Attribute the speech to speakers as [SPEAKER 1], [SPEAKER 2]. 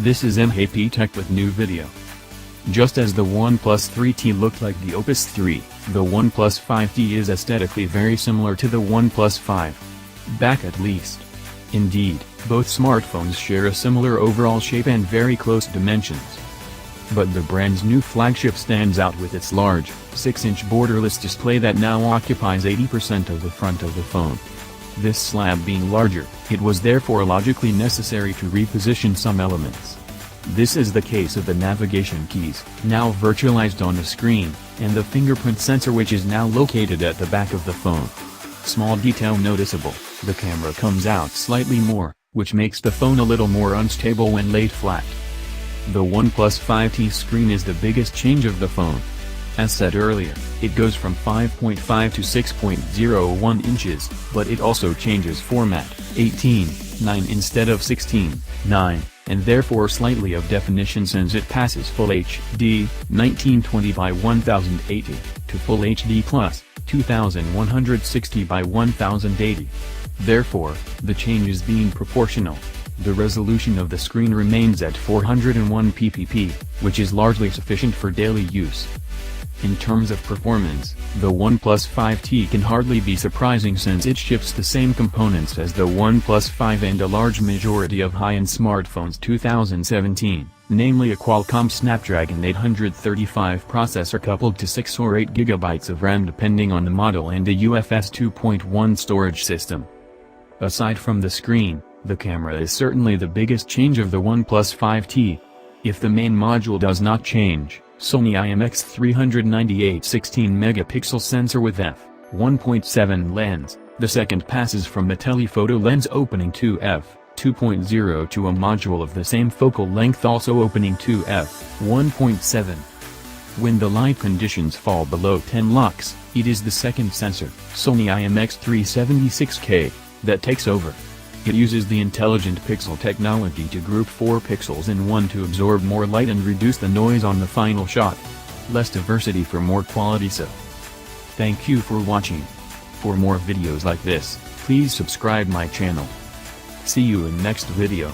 [SPEAKER 1] This is Emhape Tech with new video. Just as the OnePlus 3T looked like the Opus 3, the OnePlus 5T is aesthetically very similar to the OnePlus 5. Back at least. Indeed, both smartphones share a similar overall shape and very close dimensions. But the brand's new flagship stands out with its large, 6-inch borderless display that now occupies 80% of the front of the phone. This slab being larger, it was therefore logically necessary to reposition some elements. This is the case of the navigation keys, now virtualized on the screen, and the fingerprint sensor which is now located at the back of the phone. Small detail noticeable, the camera comes out slightly more, which makes the phone a little more unstable when laid flat. The OnePlus 5T screen is the biggest change of the phone. As said earlier, it goes from 5.5 to 6.01 inches, but it also changes format, 18:9 instead of 16:9, and therefore slightly of definition since it passes Full HD, 1920 by 1080, to Full HD Plus, 2160 by 1080. Therefore, the change is being proportional. The resolution of the screen remains at 401 ppp, which is largely sufficient for daily use. In terms of performance, the OnePlus 5T can hardly be surprising since it ships the same components as the OnePlus 5 and a large majority of high-end smartphones 2017, namely a Qualcomm Snapdragon 835 processor coupled to 6 or 8 GB of RAM depending on the model and a UFS 2.1 storage system. Aside from the screen, the camera is certainly the biggest change of the OnePlus 5T. If the main module does not change, Sony IMX398 16-megapixel sensor with f1.7 lens, the second passes from a telephoto lens opening to f2.0 to a module of the same focal length also opening to f1.7. When the light conditions fall below 10 lux, it is the second sensor, Sony IMX376K, that takes over. It uses the intelligent pixel technology to group 4 pixels in one to absorb more light and reduce the noise on the final shot. Less diversity for more quality. So, thank you for watching. For more videos like this, please subscribe my channel. See you in next video.